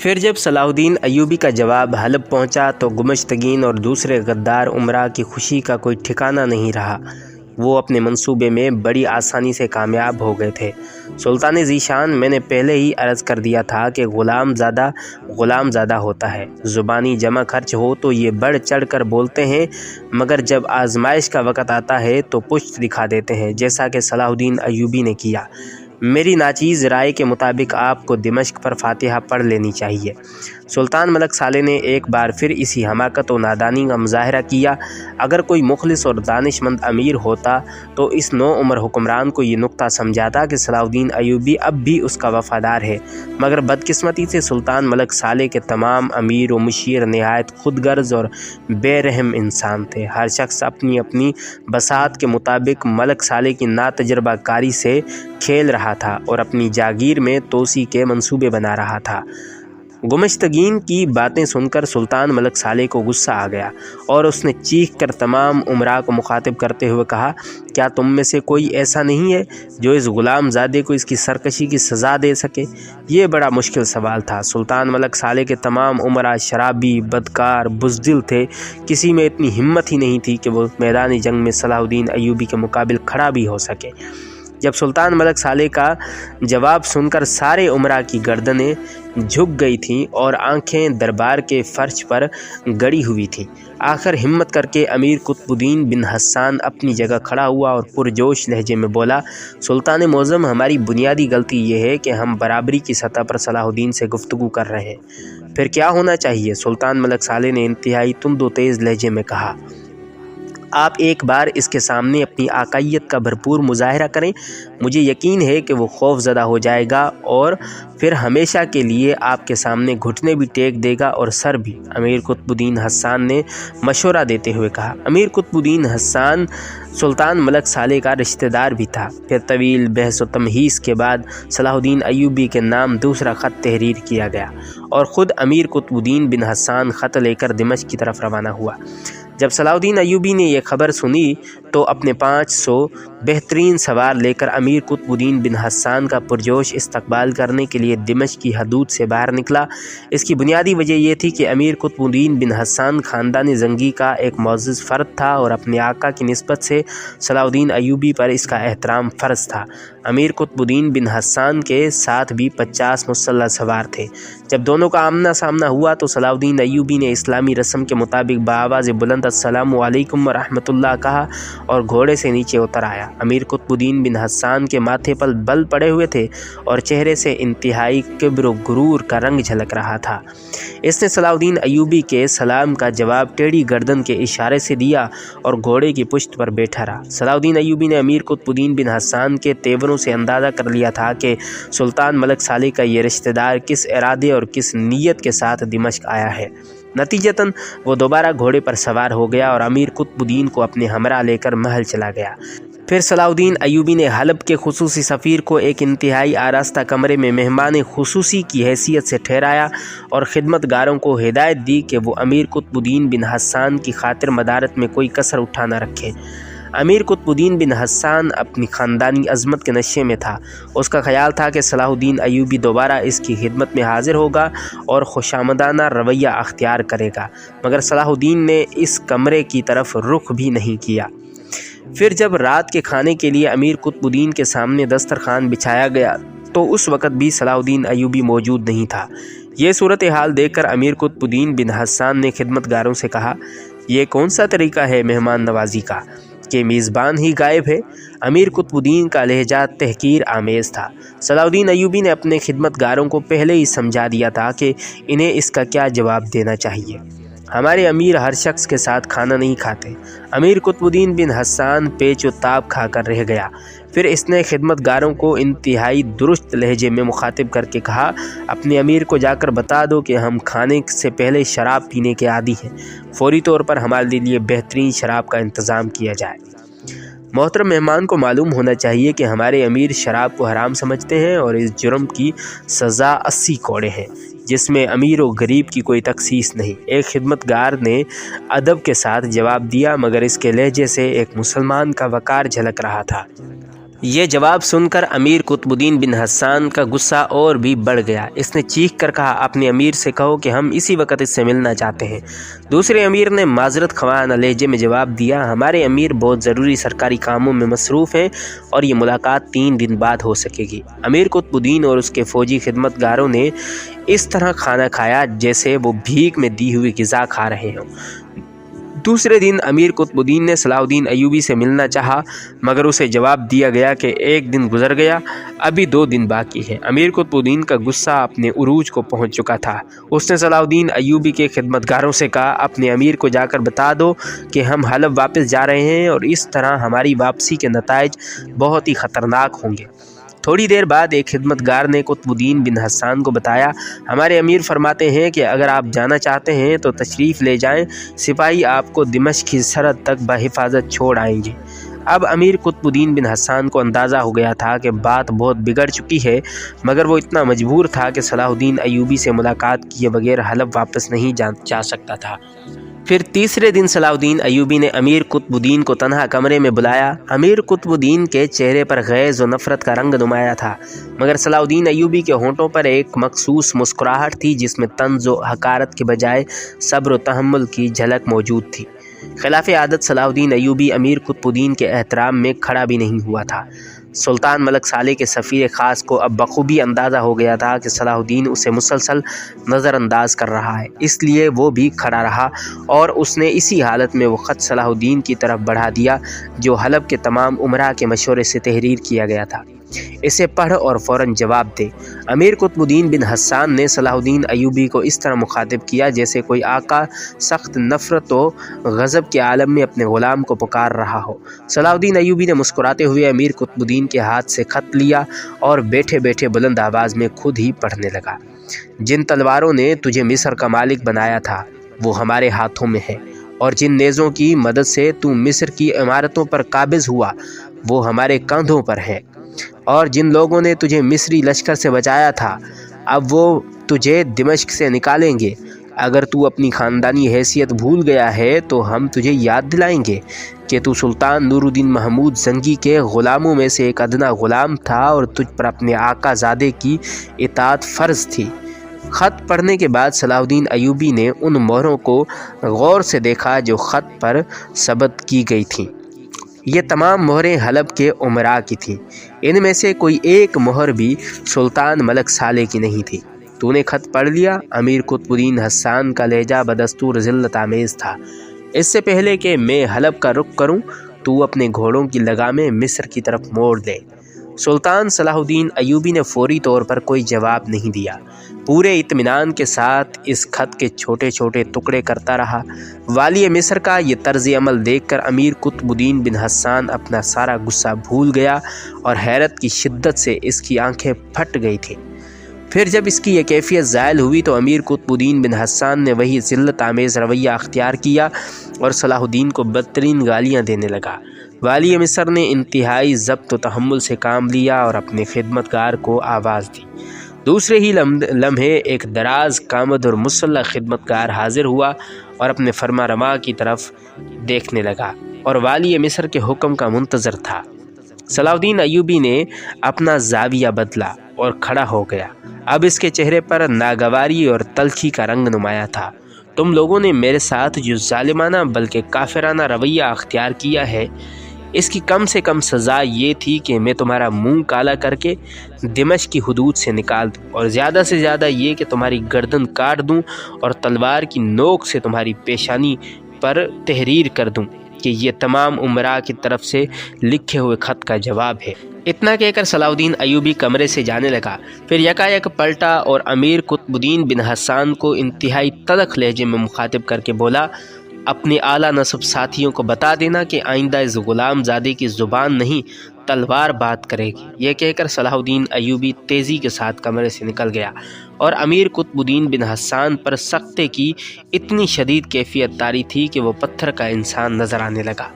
फिर जब सलाह उद्दीन अय्यूबी का जवाब हलब पहुंचा तो गुमश्तगीन और दूसरे गद्दार उमरा की खुशी का कोई ठिकाना नहीं रहा। वो अपने मंसूबे में बड़ी आसानी से कामयाब हो गए थे। सुल्तान ज़ीशान, मैंने पहले ही अर्ज़ कर दिया था कि ग़ुलाम ज़्यादा होता है। ज़ुबानी जमा खर्च हो तो ये बढ़ चढ़ कर बोलते हैं, मगर जब आजमाइश का वक़्त आता है तो पुश्त दिखा देते हैं, जैसा कि सलाह उद्दीन अय्यूबी ने किया। मेरी नाचीज़ राय के मुताबिक आपको दिमश्क पर फातिहा पढ़ लेनी चाहिए। सुल्तान मलक साले ने एक बार फिर इसी हमाकत और नादानी का मुजाहरा किया। अगर कोई मुखलिस और दानिशमंद अमीर होता तो इस नो उम्र हुक्मरान को ये नुक्ता समझाता कि सलाह उद्दीन अय्यूबी अब भी उसका वफ़ादार है, मगर बदकिस्मती से सुल्तान मलक साले के तमाम अमीर व मुशीर नहायत खुदगर्ज और बेरहम इंसान थे। हर शख्स अपनी अपनी बसात के मुताबिक मलक साले की नातजर्बा कारी से खेल रहा था और अपनी जागीर में तोसी के मंसूबे बना रहा था। गुमश्तगीन की बातें सुनकर सुल्तान मलक साले को गुस्सा आ गया और उसने चीख कर तमाम उमरा को मुखातिब करते हुए कहा, क्या तुम में से कोई ऐसा नहीं है जो इस ग़ुलाम ज़ादे को इसकी सरकशी की सज़ा दे सके? ये बड़ा मुश्किल सवाल था। सुल्तान मलक साले के तमाम उमरा शराबी, बदकार, बुज़दिल थे। किसी में इतनी हिम्मत ही नहीं थी कि वो मैदानी जंग में सलाह उद्दीन अय्यूबी के मुकाबिल खड़ा भी हो सके। जब सुल्तान मलक साले का जवाब सुनकर सारे उमरा की गर्दनें झुक गई थीं और आंखें दरबार के फ़र्श पर गड़ी हुई थीं। आखिर हिम्मत करके अमीर कुतुबुद्दीन बिन हस्सान अपनी जगह खड़ा हुआ और पुरजोश लहजे में बोला, सुल्तान मोज़म, हमारी बुनियादी गलती ये है कि हम बराबरी की सतह पर सलाह उद्दीन से गुफ्तगू कर रहे हैं। फिर क्या होना चाहिए? सुल्तान मलक साले ने इंतहाई तुंद तेज़ लहजे में कहा, आप एक बार इसके सामने अपनी आकायियत का भरपूर मुजाहरा करें। मुझे यकीन है कि वो खौफज़दा हो जाएगा और फिर हमेशा के लिए आपके सामने घुटने भी टेक देगा और सर भी। अमीर कुतुबुद्दीन हस्सान ने मशवरा देते हुए कहा। अमीर कुतुबुद्दीन हस्सान सुल्तान मलक साले का रिश्तेदार भी था। फिर तवील बहस व तमहीस के बाद सलाह उद्दीन अय्यूबी के नाम दूसरा ख़त तहरीर किया गया और ख़ुद अमीर कुतुबुद्दीन बिन हस्सान ख़त लेकर दिमश्क की तरफ रवाना हुआ। जब सलाह उद्दीन अय्यूबी ने यह खबर सुनी तो अपने 500 बेहतरीन सवार लेकर अमीर कुतुबुद्दीन बिन हस्सान का पुरजोश इस्तकबाल करने के लिए दिमश्क की हदूद से बाहर निकला। इसकी बुनियादी वजह यह थी कि अमीर कुतुबुद्दीन बिन हस्सान ख़ानदान ज़ंगी का एक मुअज़्ज़ज़ फ़र्द था और अपने आका की निस्बत से सलाह उद्दीन अय्यूबी पर इसका एहतराम फ़र्ज़ था। अमीर कुतुबुद्दीन बिन हस्सान के साथ भी 50 मुसल्लह सवार थे। जब दोनों का आमना सामना हुआ तो सलाह उद्दीन अय्यूबी ने इस्लामी रस्म के मुताबिक बाआवाज़ बुलंद अस्सलामु अलैकुम व रहमतुल्लाह कहा और घोड़े से नीचे उतर आया। अमीर कुतुबुद्दीन बिन हस्सान के माथे पर बल पड़े हुए थे और चेहरे से इंतहाई किब्र व गुरूर का रंग झलक रहा था। इसने सलाह उद्दीन अय्यूबी के सलाम का जवाब टेढ़ी गर्दन के इशारे से दिया और घोड़े की पुश्त पर बैठा रहा। सलाह उद्दीन अय्यूबी ने अमीर कुतुबुद्दीन बिन हस्सान के तेवरों से अंदाज़ा कर लिया था कि सुल्तान मलक साले का ये रिश्तेदार किस इरादे और किस नीयत के साथ दिमश्क आया है। नतीजतन वो दोबारा घोड़े पर सवार हो गया और अमीर कुतुबुद्दीन को अपने हमरा लेकर महल चला गया। फिर सलाह उद्दीन अय्यूबी ने हलब के खुसूसी सफ़ीर को एक इंतहाई आरास्ता कमरे में मेहमान खुसूसी की हैसियत से ठहराया और खिदमतगारों को हिदायत दी कि वो अमीर कुतुबुद्दीन बिन हस्सान की खातिर मदारत में कोई कसर उठा न रखें। अमीर कुतुबुद्दीन बिन हस्सान अपनी ख़ानदानी अज़मत के नशे में था। उसका ख्याल था कि सलाह उद्दीन अय्यूबी दोबारा इसकी खिदमत में हाजिर होगा और खुशामदाना रवैया अख्तियार करेगा, मगर सलाह उद्दीन ने इस कमरे की तरफ रुख भी नहीं किया। फिर जब रात के खाने के लिए अमीर कुतुबुद्दीन के सामने दस्तरखान बिछाया गया तो उस वक़्त भी सलाह उद्दीन अय्यूबी मौजूद नहीं था। ये सूरत हाल देखकर अमीर कुतुबुद्दीन बिन हस्सान ने खिदमतगारों से कहा, यह कौन सा तरीका है मेहमान नवाजी का कि मेज़बान ही गायब है? अमीर कुतुबुद्दीन का लहजा तहकीर आमेज़ था। सलाह उद्दीन अय्यूबी ने अपने खिदमतगारों को पहले ही समझा दिया था कि इन्हें इसका क्या जवाब देना चाहिए। हमारे अमीर हर शख्स के साथ खाना नहीं खाते। अमीर कुतुबुद्दीन बिन हस्सान पेच व ताब खाकर रह गया। फिर इसने खिदमतगारों को इंतहाई दुरुस्त लहजे में मुखातिब करके कहा, अपने अमीर को जाकर बता दो कि हम खाने से पहले शराब पीने के आदी हैं। फौरी तौर पर हमारे लिए बेहतरीन शराब का इंतज़ाम किया जाए। मोहतरम मेहमान को मालूम होना चाहिए कि हमारे अमीर शराब को हराम समझते हैं और इस जुर्म की सज़ा 80 कोड़े हैं, जिसमें अमीर और गरीब की कोई तखसीस नहीं। एक खिदमतगार ने अदब के साथ जवाब दिया, मगर इसके लहजे से एक मुसलमान का वकार झलक रहा था। یہ جواب سن کر امیر قطبالدین بن حسان کا غصہ اور بھی بڑھ گیا۔ اس نے چیخ کر کہا، اپنے امیر سے کہو کہ ہم اسی وقت اس سے ملنا چاہتے ہیں۔ دوسرے امیر نے معذرت خواہانہ لہجے میں جواب دیا، ہمارے امیر بہت ضروری سرکاری کاموں میں مصروف ہیں اور یہ ملاقات 3 دن بعد ہو سکے گی۔ امیر قطبالدین اور اس کے فوجی خدمتگاروں نے اس طرح کھانا کھایا جیسے وہ بھیک میں دی ہوئی غذا کھا رہے ہوں۔ دوسرے دن امیر قطبالدین نے صلاح الدین ایوبی سے ملنا چاہا، مگر اسے جواب دیا گیا کہ 1 دن گزر گیا، ابھی 2 دن باقی ہے۔ امیر قطبالدین کا غصہ اپنے عروج کو پہنچ چکا تھا۔ اس نے صلاح الدین ایوبی کے خدمتگاروں سے کہا، اپنے امیر کو جا کر بتا دو کہ ہم حلب واپس جا رہے ہیں اور اس طرح ہماری واپسی کے نتائج بہت ہی خطرناک ہوں گے۔ تھوڑی دیر بعد ایک خدمتگار نے قطبالدین بن حسان کو بتایا، ہمارے امیر فرماتے ہیں کہ اگر آپ جانا چاہتے ہیں تو تشریف لے جائیں، سپاہی آپ کو دمشق کی سرحد تک بحفاظت چھوڑ آئیں گے۔ اب امیر قطبالدین بن حسان کو اندازہ ہو گیا تھا کہ بات بہت بگڑ چکی ہے، مگر وہ اتنا مجبور تھا کہ صلاح الدین ایوبی سے ملاقات کیے بغیر حلب واپس نہیں جا سکتا تھا۔ پھر تیسرے دن صلاح الدین ایوبی نے امیر قطبالدین کو تنہا کمرے میں بلایا۔ امیر قطبالدین کے چہرے پر غیظ و نفرت کا رنگ نمایاں تھا، مگر صلاح الدین ایوبی کے ہونٹوں پر ایک مخصوص مسکراہٹ تھی جس میں طنز و حقارت کے بجائے صبر و تحمل کی جھلک موجود تھی۔ خلاف عادت صلاح الدین ایوبی امیر قطبالدین کے احترام میں کھڑا بھی نہیں ہوا تھا۔ سلطان ملک صالح کے سفیر خاص کو اب بخوبی اندازہ ہو گیا تھا کہ صلاح الدین اسے مسلسل نظر انداز کر رہا ہے، اس لیے وہ بھی کھڑا رہا اور اس نے اسی حالت میں وہ خط صلاح الدین کی طرف بڑھا دیا جو حلب کے تمام امراء کے مشورے سے تحریر کیا گیا تھا۔ اسے پڑھ اور فوراً جواب دے۔ امیر قطبالدین بن حسان نے صلاح الدین ایوبی کو اس طرح مخاطب کیا جیسے کوئی آقا سخت نفرت و غضب کے عالم میں اپنے غلام کو پکار رہا ہو۔ صلاح الدین ایوبی نے مسکراتے ہوئے امیر قطبالدین کے ہاتھ سے خط لیا اور بیٹھے بیٹھے بلند آواز میں خود ہی پڑھنے لگا، جن تلواروں نے تجھے مصر کا مالک بنایا تھا وہ ہمارے ہاتھوں میں ہے، اور جن نیزوں کی مدد سے تو مصر کی عمارتوں پر قابض ہوا وہ ہمارے کاندھوں پر ہے، اور جن لوگوں نے تجھے مصری لشکر سے بچایا تھا اب وہ تجھے دمشق سے نکالیں گے۔ اگر تو اپنی خاندانی حیثیت بھول گیا ہے تو ہم تجھے یاد دلائیں گے کہ تو سلطان نور الدین محمود زنگی کے غلاموں میں سے ایک ادنا غلام تھا اور تجھ پر اپنے آقا زادے کی اطاعت فرض تھی۔ خط پڑھنے کے بعد صلاح الدین ایوبی نے ان مہروں کو غور سے دیکھا جو خط پر ثبت کی گئی تھیں۔ یہ تمام مہریں حلب کے امراء کی تھیں، ان میں سے کوئی ایک مہر بھی سلطان ملک صالح کی نہیں تھی۔ تو نے خط پڑھ لیا؟ امیر قطبالدین حسان کا لہجہ بدستور ذلت آمیز تھا۔ اس سے پہلے کہ میں حلب کا رخ کروں تو اپنے گھوڑوں کی لگامیں مصر کی طرف موڑ دے۔ سلطان صلاح الدین ایوبی نے فوری طور پر کوئی جواب نہیں دیا، پورے اطمینان کے ساتھ اس خط کے چھوٹے چھوٹے ٹکڑے کرتا رہا۔ والی مصر کا یہ طرز عمل دیکھ کر امیر قطبالدین بن حسان اپنا سارا غصہ بھول گیا اور حیرت کی شدت سے اس کی آنکھیں پھٹ گئی تھیں۔ پھر جب اس کی یہ کیفیت زائل ہوئی تو امیر قطبالدین بن حسان نے وہی ذلت آمیز رویہ اختیار کیا اور صلاح الدین کو بدترین گالیاں دینے لگا۔ والی مصر نے انتہائی ضبط و تحمل سے کام لیا اور اپنے خدمتگار کو آواز دی۔ دوسرے ہی لمحے ایک دراز قامت اور مسلح خدمتگار حاضر ہوا اور اپنے فرما روا کی طرف دیکھنے لگا اور والی مصر کے حکم کا منتظر تھا۔ صلاح الدین ایوبی نے اپنا زاویہ بدلا اور کھڑا ہو گیا۔ اب اس کے چہرے پر ناگواری اور تلخی کا رنگ نمایاں تھا۔ تم لوگوں نے میرے ساتھ جو ظالمانہ بلکہ کافرانہ رویہ اختیار کیا ہے، اس کی کم سے کم سزا یہ تھی کہ میں تمہارا منہ کالا کر کے دمشق کی حدود سے نکال دوں، اور زیادہ سے زیادہ یہ کہ تمہاری گردن کاٹ دوں اور تلوار کی نوک سے تمہاری پیشانی پر تحریر کر دوں کہ یہ تمام امراء کی طرف سے لکھے ہوئے خط کا جواب ہے۔ اتنا کہہ کر صلاح الدین ایوبی کمرے سے جانے لگا، پھر یکایک پلٹا اور امیر قطبالدین بن حسان کو انتہائی تلخ لہجے میں مخاطب کر کے بولا، اپنے اعلیٰ نسب ساتھیوں کو بتا دینا کہ آئندہ اس غلام زادے کی زبان نہیں تلوار بات کرے گی۔ یہ کہہ کر صلاح الدین ایوبی تیزی کے ساتھ کمرے سے نکل گیا اور امیر قطبالدین بن حسان پر سختے کی اتنی شدید کیفیت طاری تھی کہ وہ پتھر کا انسان نظر آنے لگا۔